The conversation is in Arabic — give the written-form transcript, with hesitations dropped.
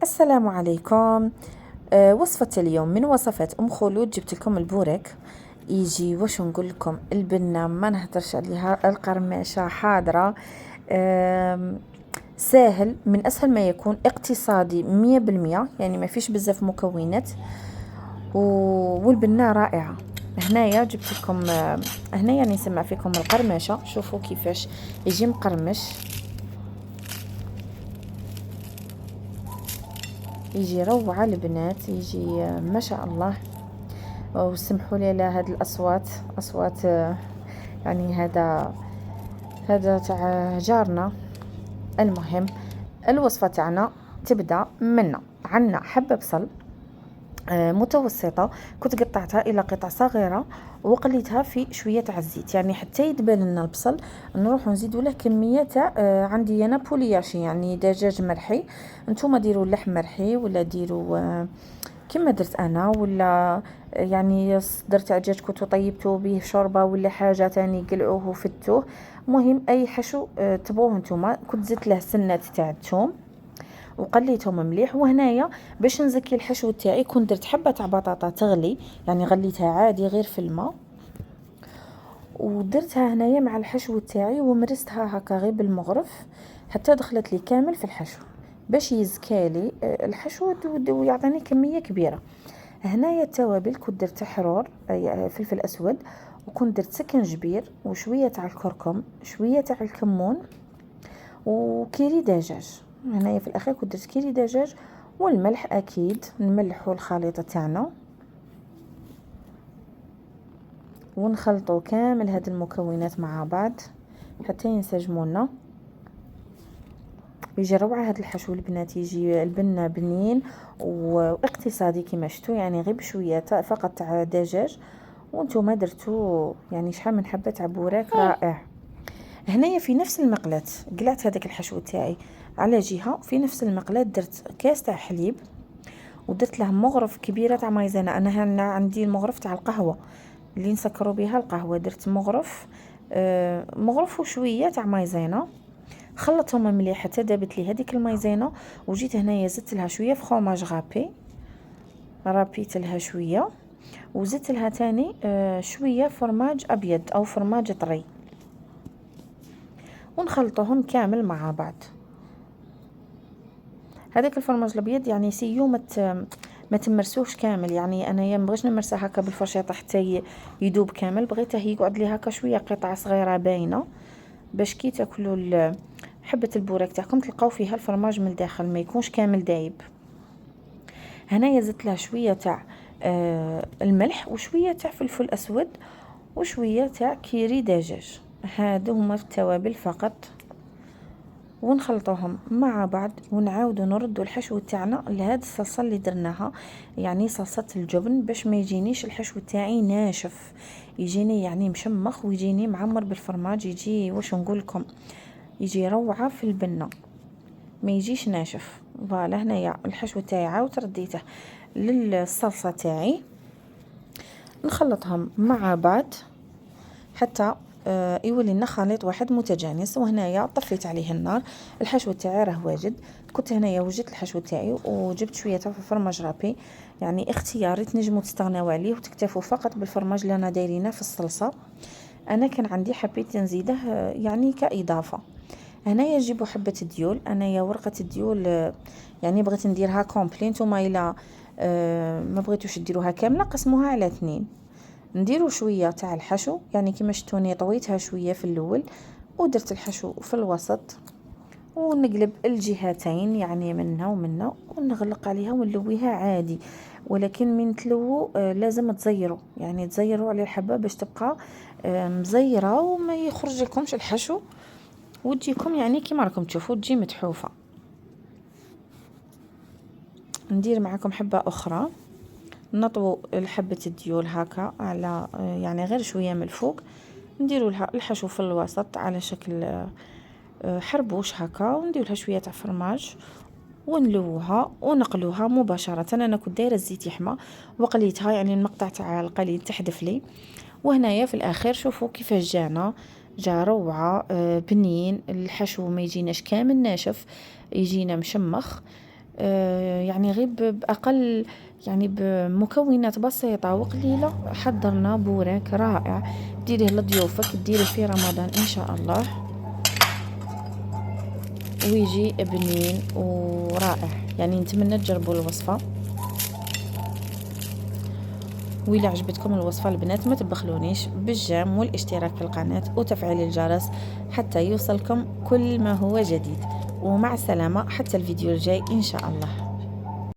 السلام عليكم. وصفة اليوم من وصفات أم خلود. جبت لكم البوريك. يجي واش نقول لكم، البنة ما نهدرش عليها، القرماشة حاضرة. سهل، من أسهل ما يكون، اقتصادي 100%، يعني ما فيش بزاف مكونات، والبنة رائعة. هنايا جبت لكم، هنايا نسمع فيكم القرماشة. شوفوا كيفاش يجي مقرمش، يجي روعة البنات، يجي ما شاء الله. وسمحوا لي على هاد الاصوات، اصوات يعني هذا تاع جارنا. المهم، الوصفه تاعنا تبدا من عنا حبه بصل متوسطه، كنت قطعتها الى قطع صغيره وقليتها في شويه تاع الزيت، يعني حتى يدبل لنا البصل نروح نزيدوا له كميه تاع عندي انا بولياشي، يعني دجاج مرحي. نتوما ديروا لحم مرحي ولا ديروا كما درت انا، ولا يعني درت دجاج كنتو طيبتو به شوربه ولا حاجه تاني، قلعوه وفتوه. مهم اي حشو تبغوه نتوما. كنت زدت له سنات تاع الثوم وقليتهم مليح. وهنايا باش نزكي الحشو تاعي كنت درت حبه تاع بطاطا تغلي، يعني غليتها عادي غير في الماء، ودرتها هنايا مع الحشو تاعي ومرستها هكا غير بالمغرف حتى دخلت لي كامل في الحشو، باش يزكالي الحشو ويعطيني كميه كبيره. هنايا التوابل كنت درت حرور، فلفل اسود، وكنت درت سكنجبير وشويه تاع الكركم، شويه تاع الكمون، وكيري دجاج. هنايا في الاخير كنت درت كيري دجاج، والملح اكيد نملحوا الخليطه تاعنا ونخلطوا كامل هاد المكونات مع بعض حتى ينسجموا لنا. يجي روعه هاد الحشو البنات، يجي البنه بنين واقتصادي كما شفتوا، يعني غير بشويه فقط تاع دجاج وانتم درتو يعني شحال من حبه تاع بوراك رائع. هنايا في نفس المقلاة قلعت هذاك الحشو تاعي على جهه، في نفس المقلاة درت كاس تاع حليب ودرت له مغرف كبيره تاع مايزينا. انا هنا عندي المغرف تاع القهوه اللي نسكروا بها القهوه، درت مغرف مغرف وشويه تاع مايزينا، خلطهم مليح حتى دابت لي هذيك المايزينا. وجيت هنايا زدت لها شويه فخوماج غابي، رابيت لها شويه، وزدت لها تاني شويه فرماج ابيض او فرماج طري، ونخلطهم كامل مع بعض. هذاك الفرماج الابيض يعني سيو ما تمرسوش كامل، يعني انا ما بغيتش نمرسه هكا بالفرشيطه حتى يذوب كامل، بغيته يقعد لي هكا شويه قطع صغيره باينه، باش كي تاكلوا حبه البوراك تاعكم تلقاو فيها الفرماج من الداخل، ما يكونش كامل دايب. هنايا زدت لها شويه تاع الملح وشويه تاع فلفل اسود وشويه تاع كيري دجاج، هادو هما التوابل فقط، ونخلطوهم مع بعض ونعاودوا نردوا الحشو تاعنا لهاد الصلصه اللي درناها، يعني صلصه الجبن، باش ما يجينيش الحشو تاعي ناشف، يجيني يعني مشمخ ويجيني معمر بالفرماج، يجي واش نقول لكم، يجي روعه في البنه، ما يجيش ناشف. فوالا هنايا الحشو تاعي عاود رديته للصلصه تاعي، نخلطهم مع بعض حتى يولي لنا خليط واحد متجانس. وهنايا طفيت عليه النار، الحشو تاعي راه واجد. كنت هنايا وجدت الحشو تاعي وجبت شويه تاع فرماج رابي، يعني اختياري، تنجموا تستغناو عليه وتكتفوا فقط بالفرماج اللي انا دايرينه في الصلصه. انا كان عندي حبيت نزيده يعني كاضافه. هنايا جيبوا حبه الديول، انايا ورقه الديول يعني بغيت نديرها كومبلي، نتوما الا ما بغيتوش ديروها كامله قسموها على 2. نديرو شويه تاع الحشو، يعني كيما شفتوني طويتها شويه في الاول ودرت الحشو في الوسط، ونقلب الجهتين يعني منا ومنا، ونغلق عليها ونلويها عادي. ولكن من تلوو لازم تزيروا، يعني تزيروا على الحبه باش تبقى مزيره وما يخرج لكمش الحشو، وتجيكم يعني كيما راكم تشوفوا تجي متحوفه. ندير معكم حبه اخرى، نطوي الحبة الديول هكا على يعني غير شوية من الفوق، نديروا لها الحشو في الوسط على شكل حربوش هكا، وندير لها شوية تاع فرماج ونلوها ونقلوها مباشرة. انا كنت دايره الزيت يحمى وقليتها، يعني المقطع تاع القليل تحدف لي. وهنايا في الاخير شوفوا كيفاش جا روعه بنين، الحشو ما يجيناش كامل ناشف، يجينا مشمخ، يعني غير بأقل يعني بمكونات بسيطة وقليلة حضرنا بوراك رائع. ديريه لضيوفك، ديريه في رمضان إن شاء الله، ويجي بنين ورائع. يعني نتمنى تجربوا الوصفة، وإلا عجبتكم الوصفة البنات ما تبخلونيش بالجيم والاشتراك في القناة وتفعيل الجرس حتى يوصلكم كل ما هو جديد. ومع السلامة حتى الفيديو الجاي إن شاء الله.